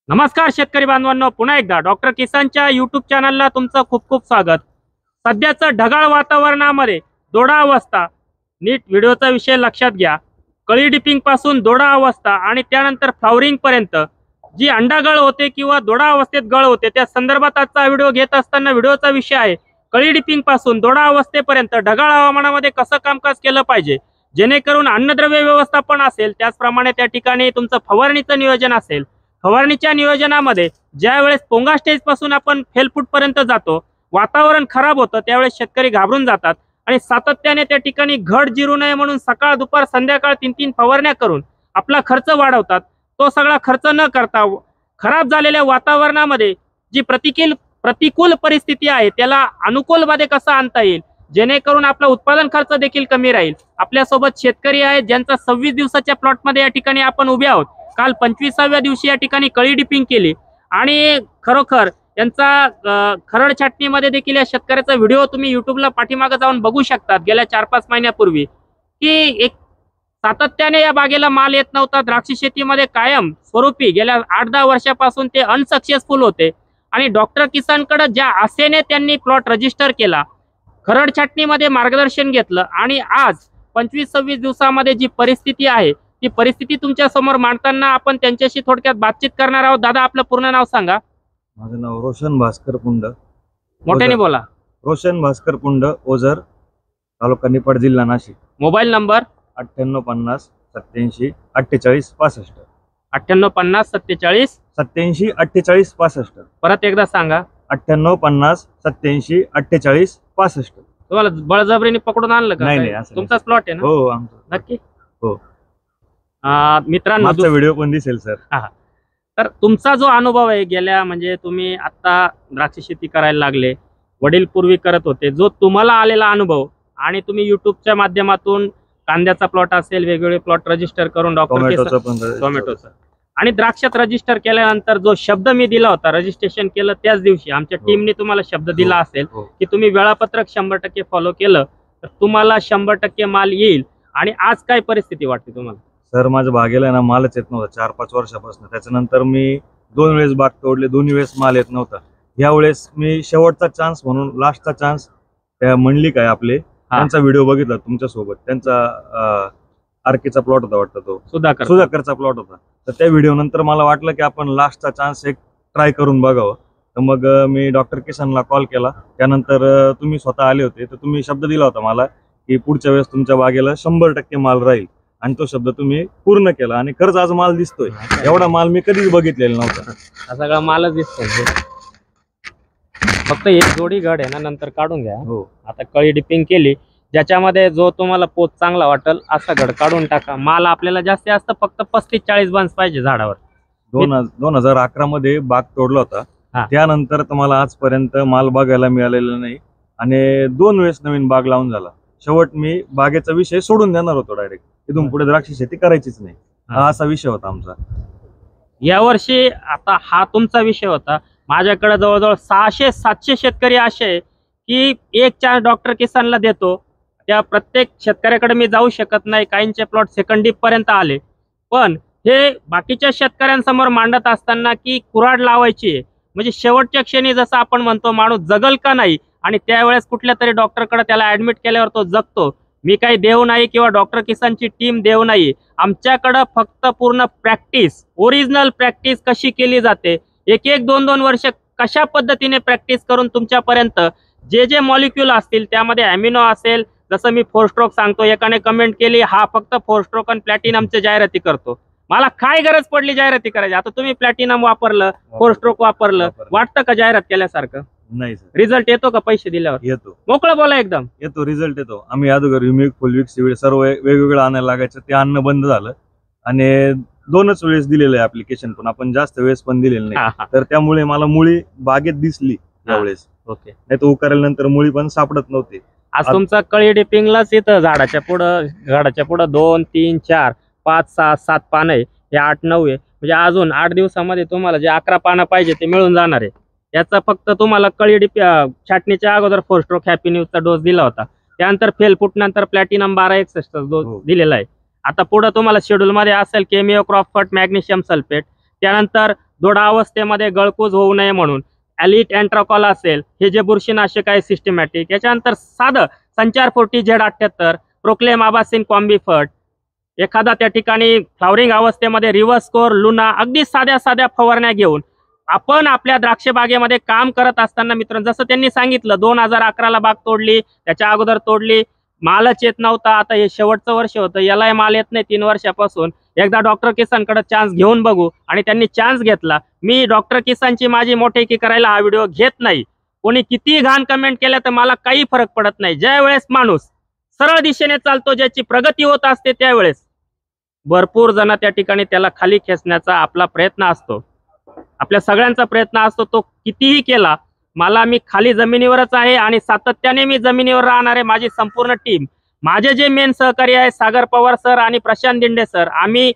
नमस्कार शेतकरी बांधवांनो, पुन्हा एकदा डॉक्टर किसानच्या यूट्यूब चॅनलला तुमचं खूप खूप स्वागत। सध्याचं ढगाळ वातावरणामध्ये दोडा अवस्था, नीट व्हिडिओचा विषय लक्षात घ्या। कळी डिपिंग पासून दोडा अवस्था आणि त्यानंतर फ्लॉवरिंग पर्यंत जी अंडागळ होते किंवा दोडा अवस्थेत गळ होते त्या संदर्भात आजचा व्हिडिओ घेत असताना व्हिडिओचा विषय आहे कळी डिपिंग पासून दोडा अवस्थेपर्यंत ढगाळ हवामानामध्ये कसं कामकाज केलं पाहिजे, जेणेकरून अन्नद्रव्य व्यवस्थापन असेल, त्याचप्रमाणे त्या ठिकाणी तुमचं फवारणीचं नियोजन असेल। फवारणीच्या नियोजनामध्ये ज्या वेळेस पोंगा स्टेज पासून आपण फेलफूट पर्यंत जातो, वातावरण खराब होतं, त्यावेळेस शेतकरी घाबरून जातात आणि सातत्याने त्या ठिकाणी घट जिरू नये म्हणून सकाळ दुपार संध्याकाळ 3-3 फवारण्या करून आपला खर्च वाढवतात। तो सगळा खर्च न करता खराब झालेल्या वातावरणामध्ये जी प्रतिकूल परिस्थिती आहे त्याला अनुकूलमध्ये कसं आणता येईल, जेणेकरून आपला उत्पादन खर्च देखील कमी राहील। आपल्यासोबत शेतकरी आहेत ज्यांचा 26 दिवसाच्या प्लॉटमध्ये या ठिकाणी आपण उभे आहोत। काल 25व्या दिवशी या ठिकाणी कळी डिपिंग केली आणि खरोखर यांचा खरड छाटणीमध्ये देखील या शेतकऱ्याचा व्हिडिओ तुम्ही युट्यूबला पाठीमागे जाऊन बघू शकतात। गेल्या 4-5 महिन्यापूर्वी की एक सातत्याने या बागेला माल येत नव्हता। द्राक्ष शेतीमध्ये कायम स्वरूपी गेल्या 8-10 वर्षापासून ते अनसक्सेसफुल होते आणि डॉक्टर किसानकडे ज्या आशेने त्यांनी प्लॉट रजिस्टर केला, खरड छाटणीमध्ये मार्गदर्शन घेतलं आणि आज 25-26 दिवसामध्ये जी परिस्थिती आहे ती परिस्थिती तुमच्या समोर मांडताना आपण त्यांच्याशी थोडक्यात बातचीत करणार आहोत। दादा, आपलं पूर्ण नाव सांगा। माझं नाव रोशन भास्कर पुंड। मोठ्याने बोला। रोशन भास्कर पुंड, ओझर, तालुका निफाड, जिल्हा नाशिक। Mobile number 9850 87 48 65। 9850 47 87 48 65। परत एकदा सांगा। 9850 87 48 65। तुम्हाला बळजबरीने पकडून आणलं का? नाही, तुमचाच प्लॉट आहे ना? हो, आमचं नक्की। हो मित्रांनो, आमचा व्हिडिओ पण दिसेल सर। तर तुमचा जो अनुभव आहे, गेल्या म्हणजे तुम्ही आता द्राक्ष शेती करायला लागले, वडील पूर्वी करत होते, जो तुम्हाला आलेला अनुभव आणि तुम्ही युट्यूबच्या माध्यमातून कांद्याचा प्लॉट असेल, वेगवेगळे प्लॉट रजिस्टर करून टोमॅटोचा आणि द्राक्षात रजिस्टर केल्यानंतर जो शब्द मी दिला होता, रजिस्ट्रेशन केलं त्याच दिवशी आमच्या टीमने तुम्हाला शब्द दिला असेल की तुम्ही वेळापत्रक 100% फॉलो केलं तर तुम्हाला 100% माल येईल। आणि आज काय परिस्थिती वाटते तुम्हाला? सर, माझ्या बागेला ना मालच येत नव्हता 4-5 वर्षापासून। त्याच्यानंतर मी 2 वेळेस बाग तोडले, 2 वेळेस माल येत नव्हता। यावेळेस मी शेवटचा चान्स म्हणून, लास्टचा चान्स, त्या मंडली काय आपले त्यांचा व्हिडिओ बघितला तुमच्या सोबत। त्यांचा आरकेचा प्लॉट होता वाटतं, तो सुधाकरचा प्लॉट होता। तर त्या व्हिडिओ नंतर मला वाटलं की आपण लास्टचा चान्स एक ट्राय करून बघावं। तर मग मी डॉक्टर किसानला कॉल केला। त्यानंतर तुम्ही स्वतः आले होते, तर तुम्ही शब्द दिला होता मला की पुढच्या वेळेस तुमच्या बागेला 100% माल राहील आणि तो शब्द तुम्ही पूर्ण केला आणि खरंच आज माल दिसतोय। एवढा माल मी कधीच बघितलेला नव्हता। सगळा मालच दिसतोय। फक्त एक जोडी घड आहे ना, नंतर काढून घ्या। हो, आता कळी डिपिंग केली, ज्याच्यामध्ये जो तुम्हाला पोत चांगला वाटेल असा घड काढून टाका। माल आपल्याला जास्तीत जास्त फक्त 35-40 बन्स पाहिजे झाडावर। 2011 मध्ये बाग तोडला होता, त्यानंतर तुम्हाला आजपर्यंत माल बघायला मिळालेला नाही आणि 2 वेळेस नवीन बाग लावून झाला। शेवट मी बागेचा विषय सोडून देणार होतो डायरेक्ट, इथून पुढे द्राक्ष शेती करायचीच नाही, हा असा विषय होता आमचा। यावर्षी आता हा तुमचा विषय होता। माझ्याकडे जवळजवळ 600-700 शेतकरी असे आहे की एक चान्स डॉक्टर किसानला देतो, त्या प्रत्येक शेतकऱ्याकडे मी जाऊ शकत नाही। काहींचे प्लॉट सेकंड डीप पर्यंत आले, पण हे बाकीच्या शेतकऱ्यांसमोर मांडत असताना की कुऱ्हाड लावायची आहे, म्हणजे शेवटच्या क्षणी जसं आपण म्हणतो माणूस जगल का नाही आणि त्यावेळेस कुठल्या तरी डॉक्टरकडे त्याला ऍडमिट केल्यावर तो जगतो। मी काही देव नाही किंवा डॉक्टर किसानची टीम देव नाही, आमच्याकडे फक्त पूर्ण प्रॅक्टिस, ओरिजिनल प्रॅक्टिस कशी केली जाते, 1-2 वर्ष कशा पद्धतीने प्रॅक्टिस करून तुमच्यापर्यंत जे मॉलिक्यूल असतील, त्यामध्ये अॅमिनो असेल, जसं मी 4 स्ट्रोक सांगतो, एकाने कमेंट केली हा फक्त 4 स्ट्रोक आणि प्लॅटिनमच्या जाहिराती करतो। मला काय गरज पडली जाहिराती करायची? आता तुम्ही प्लॅटिनम वापरलं, 4 स्ट्रोक वापरलं, वाटतं का जाहिरात केल्यासारखं? नाही सर। रिझल्ट येतो का पैसे दिल्यावर? येतो, मोकळं बोला एकदम। येतो, रिझल्ट येतो। आम्ही अगोदर युमिक, फुलविक, सिविड सर्व वेगवेगळं आणायला लागायचं, ते आणणं बंद झालं आणि 2च वेळेस दिलेलं आहे ऍप्लिकेशन, पण आपण जास्त वेळेस पण दिलेलं नाही। तर त्यामुळे मला मुळी बागेत दिसली यावेळेस। ओके, नाही तर उकरल्यानंतर मुळी पण सापडत नव्हती। आज तुमचा कळी डिपिंगलाच इथं झाडाच्या पुढं 2, 3, 4, 5, 6, 7 पानं आहे, हे 8, 9 आहे, म्हणजे अजून 8 दिवसामध्ये तुम्हाला जे 11 पानं पाहिजे ते मिळून जाणार आहे। याचा फक्त तुम्हाला कळी छाटणीच्या अगोदर 4 स्ट्रोक हॅपी न्यूजचा डोस दिला होता, त्यानंतर फेलफूट नंतर प्लॅटिनम 1261 डोस दिलेला आहे। आता पुढे तुम्हाला शेड्यूल मध्ये असेल केमिओ क्रॉप फट, मॅग्नेशियम सल्फेट, त्यानंतर दोडा अवस्थेमध्ये गळकूज होऊ नये म्हणून एलिट अँट्राकॉल असेल, हे जे बुरशीनाशक आहे सिस्टमॅटिक, याच्यानंतर साधं संचार 40 Z78, प्रोक्लेम आबासिन कॉम्बिफर्ट, एखादा त्या ठिकाणी फ्लॉवरिंग अवस्थेमध्ये रिव्हर्स कोर, लुना, अगदी साध्या साध्या फवारण्या घेऊन आपण आपल्या द्राक्ष बागेमध्ये काम करत असताना मित्रांनो, जसं त्यांनी सांगितलं 2011ला बाग तोडली, त्याच्या अगोदर तोडली, मालच येत नव्हता. आता हे शेवटचं वर्ष होतं, यालाही माल येत नाही 3 वर्षापासून. एकदा डॉक्टर किसानकडे चान्स घेऊन बघू, आणि त्यांनी चान्स घेतला. मी डॉक्टर किसानची माझी मोठेकी करायला हा व्हिडिओ घेत नाही. कोणी किती घाण कमेंट केल्या तर मला काही फरक पडत नाही. ज्या वेळेस माणूस सरळ दिशेने चालतो, ज्याची प्रगती होत असते, त्यावेळेस भरपूर जण त्या ठिकाणी त्याला खाली खेचण्याचा आपला प्रयत्न असतो, आपल्या सगळ्यांचा प्रयत्न असतो. तो कितीही केला, मी खाली जमिनीवरच आहे आणि सातत्याने मी जमिनीवर राहणार आहे. माझी संपूर्ण टीम, माझे जे मेन सहकारी आहे सागर पवार सर आणि प्रशांत दिंडे सर, आम्ही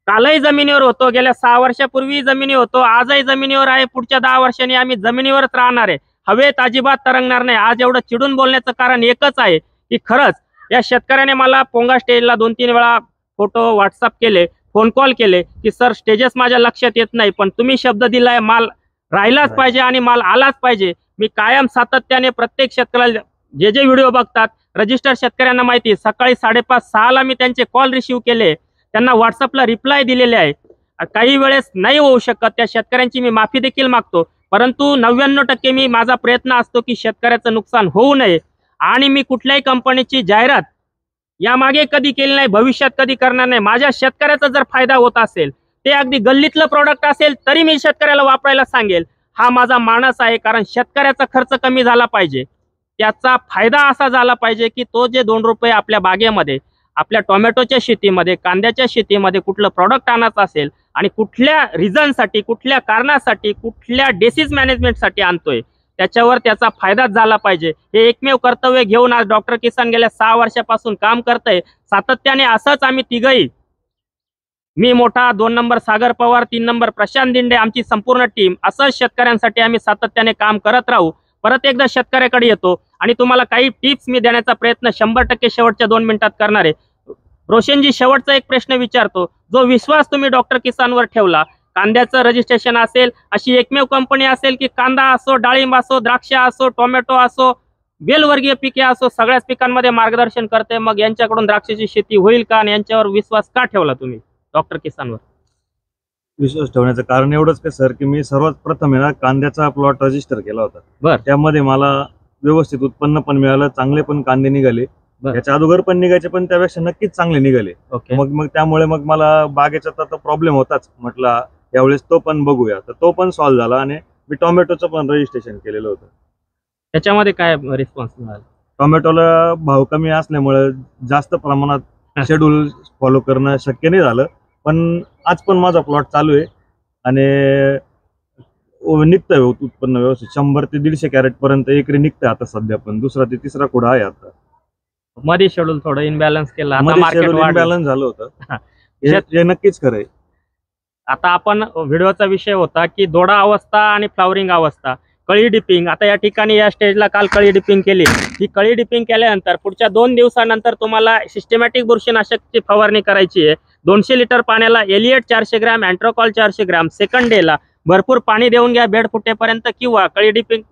कालही जमिनीवर होतो, गेल्या 6 वर्षापूर्वी जमिनीवर होतो, आजही जमिनीवर आहे, पुढच्या 10 वर्षांनी आम्ही जमिनीवरच राहणार आहे, हवेत अजिबात तरंगणार नाही. आज एवढं चिडून बोलण्याचं कारण एकच आहे की खरंच या शेतकऱ्याने मला पोंगा स्टेजला 2-3 वेळा फोटो व्हॉट्सअप केले, फोन कॉल केले की सर स्टेजेस माझ्या लक्षात येत नाही, पण तुम्ही शब्द दिलाय, माल राहिलाच पाहिजे आणि माल आलाच पाहिजे. मी कायम सातत्याने प्रत्येक शेतकऱ्याला, जे व्हिडिओ बघतात रजिस्टर शेतकऱ्यांना माहिती, सकाळी 5:30-6ला मी त्यांचे कॉल रिसीव्ह केले, त्यांना व्हॉट्सअपला रिप्लाय दिलेले आहे. काही वेळेस नाही होऊ शकत, त्या शेतकऱ्यांची मी माफी देखील मागतो, परंतु 99% मी माझा प्रयत्न असतो की शेतकऱ्याचं नुकसान होऊ नये. आणि मी कुठल्याही कंपनीची जाहिरात यामागे कधी केली नाही, भविष्यात कधी करणार नाही. माझ्या शेतकऱ्याचा जर फायदा होत असेल, ते अगदी गल्लीतलं प्रोडक्ट असेल तरी मी शेतकऱ्याला वापरायला सांगेल. हा माझा मानस आहे, कारण शेतकऱ्याचा खर्च कमी झाला पाहिजे, त्याचा फायदा असा झाला पाहिजे की तो जे 2 रुपये आपल्या बागेमध्ये, आपल्या टोमॅटोच्या शेतीमध्ये, कांद्याच्या शेतीमध्ये कुठलं प्रॉडक्ट आणायचं असेल आणि कुठल्या रिझनसाठी, कुठल्या कारणासाठी, कुठल्या डिसीज मॅनेजमेंटसाठी आणतोय, त्याच्यावर त्याचा फायदाच झाला पाहिजे. हे एकमेव कर्तव्य घेऊन आज डॉक्टर किसान गेल्या 6 वर्षापासून काम करतंय. सातत्याने असंच आम्ही तिघही, मी मोठा, 2 नंबर सागर पवार, 3 नंबर प्रशांत दिंडे, आमची संपूर्ण टीम, असंच शेतकऱ्यांसाठी आम्ही सातत्याने काम करत राहू. परत एकदा शेतकऱ्याकडे येतो आणि तुम्हाला काही टिप्स मी देण्याचा प्रयत्न 100% शेवटच्या 2 मिनिटात करणार आहे. रोशनजी, शेवटचा एक प्रश्न विचारतो. जो विश्वास तुम्ही डॉक्टर किसानवर ठेवला, कांद्याचं रजिस्ट्रेशन असेल, अशी एकमेव कंपनी असेल की कांदा असो, डाळिंब असो, द्राक्ष असो, टोमॅटो असो, वेलवर्गीय पिके असो, सगळ्याच पिकांमध्ये मार्गदर्शन करते, मग यांच्याकडून द्राक्षाची शेती होईल का आणि यांच्यावर विश्वास का ठेवला तुम्ही डॉक्टर किसानवर? विश्वास ठेवण्याचं कारण एवढंच की सर, की मी सर्वात प्रथम आहे ना कांद्याचा प्लॉट रजिस्टर केला होता. बरं. त्यामध्ये मला व्यवस्थित उत्पन्न पण मिळालं, चांगले पण कांदे निघाले. याच्या अगोदर पण निघायचे, पण त्यापेक्षा नक्कीच चांगले निघाले. मग त्यामुळे मग मला बागेचा तर प्रॉब्लेम होताच, म्हटलं यावेळेस तो पण बघूया, तर तो पण सॉल्व्ह झाला आणि मी टोमॅटोचं पण रजिस्ट्रेशन केलेलं होतं. त्याच्यामध्ये काय रिस्पॉन्स मिळाला? टोमॅटोला भाव कमी असल्यामुळे जास्त प्रमाणात शेड्यूल फॉलो करणं शक्य नाही झालं, पण आज पण माझा प्लॉट चालू आहे आणि निघतंय उत्पन्न व्यवस्थित. 100 ते 150 कॅरेट पर्यंत एकरी निघतंय आता सध्या, पण 2रा ते 3रा कुडा आहे. आता मध्ये शेड्यूल थोडं इनबॅलन्स केलं, इनबॅलन्स झालं होतं, हे नक्कीच खरंय. आता आपण व्हिडिओचा विषय होता की दोडा अवस्था आणि फ्लॉवरिंग अवस्था, कळी डिपिंग. आता या ठिकाणी या स्टेजला काल कळी डिपिंग केली. ही कळी डिपिंग केल्यानंतर पुढच्या 2 दिवसानंतर तुम्हाला सिस्टमॅटिक बुरशीनाशकची फवारणी करायची आहे. 200 लिटर पाण्याला एलिएट 400 ग्रॅम, अँट्रोकॉल 400 ग्रॅम, सेकंड डेला भरपूर पाणी देऊन घ्या बेड फुटेपर्यंत, किंवा कळी डिपिंग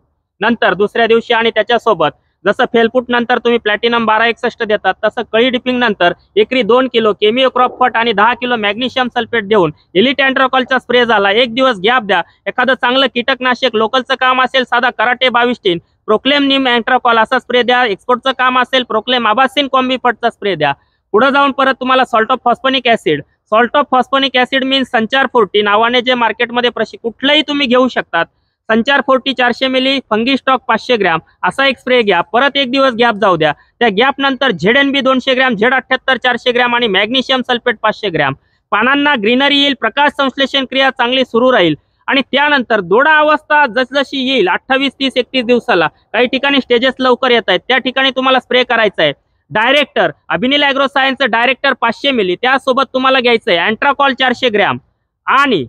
नंतर 2ऱ्या दिवशी आणि त्याच्यासोबत जसं फेलफूट नंतर तुम्ही प्लॅटिनम 1261 देतात, तसं कळी डिपिंग नंतर एकरी 2 किलो केमिओ क्रॉप फट आणि 10 किलो मॅग्नेशियम सल्फेट देऊन एलिट अँट्रोकॉलचा स्प्रे झाला. 1 दिवस गॅप द्या. एखादं चांगलं कीटकनाशक लोकलचं काम असेल, साधा कराटे 22 प्रोक्लेम निम अँट्रोकॉल असा स्प्रे द्या. एक्सपोर्टचं काम असेल, प्रोक्लेम आबासिन कॉम्बिफटचा स्प्रे द्या. पुढे जाऊन परत तुम्हाला salt of phosphonic acid, salt of phosphonic acid means संचार 40 नावाने जे मार्केटमध्ये कुठलंही तुम्ही घेऊ शकतात. संचार 40 400 मिली, फंगी स्टॉक 500 ग्रॅम असा एक स्प्रे घ्या. परत 1 दिवस गॅप जाऊ द्या. त्या गॅप नंतर ZNB 200 ग्रॅम, Z78 400 ग्रॅम आणि मॅग्नेशियम सल्फेट 500 ग्रॅम. पानांना ग्रीनरी येईल, प्रकाश संश्लेषण क्रिया चांगली सुरू राहील. आणि त्यानंतर दोडा अवस्था जसजशी येईल 28, 30, 31 दिवसाला, काही ठिकाणी स्टेजेस लवकर येत आहेत, त्या ठिकाणी तुम्हाला स्प्रे करायचा आहे. डायरेक्टर अभिनील ॲग्रो सायन्सचं डायरेक्टर 500 मिली, त्यासोबत तुम्हाला घ्यायचं आहे अँट्राकॉल 400 ग्रॅम आणि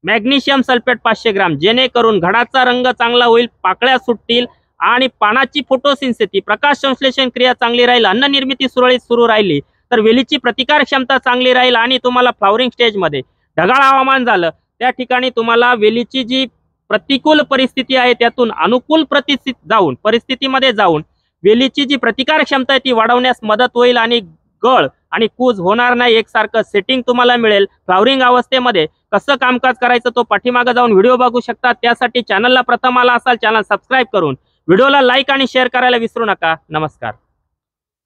मॅग्नेशियम सल्फेट 500 ग्रॅम, जेणेकरून घडाचा रंग चांगला होईल, पाकळ्या सुटतील आणि पानाची फोटोसिन्थेसिस प्रकाश संश्लेषण क्रिया चांगली राहील, अन्न निर्मिती सुरळीत सुरू राहिली तर वेलीची प्रतिकार क्षमता चांगली राहील आणि तुम्हाला फ्लॉवरिंग स्टेजमध्ये ढगाळ हवामान झालं त्या ठिकाणी तुम्हाला वेलीची जी प्रतिकूल परिस्थिती आहे त्यातून अनुकूल परिस्थितीमध्ये जाऊन वेलीची जी प्रतिकार क्षमता आहे ती वाढवण्यास मदत होईल आणि गळ आणि कूज होणार नाही, एकसारखं सेटिंग तुम्हाला मिळेल. फ्लावरिंग अवस्थेमध्ये कसं कामकाज करायचं तो पाठीमागे जाऊन व्हिडिओ बघू शकता. त्यासाठी चॅनलला प्रथम आला असाल चॅनल सबस्क्राईब करून व्हिडिओला लाईक आणि शेअर करायला विसरू नका. नमस्कार.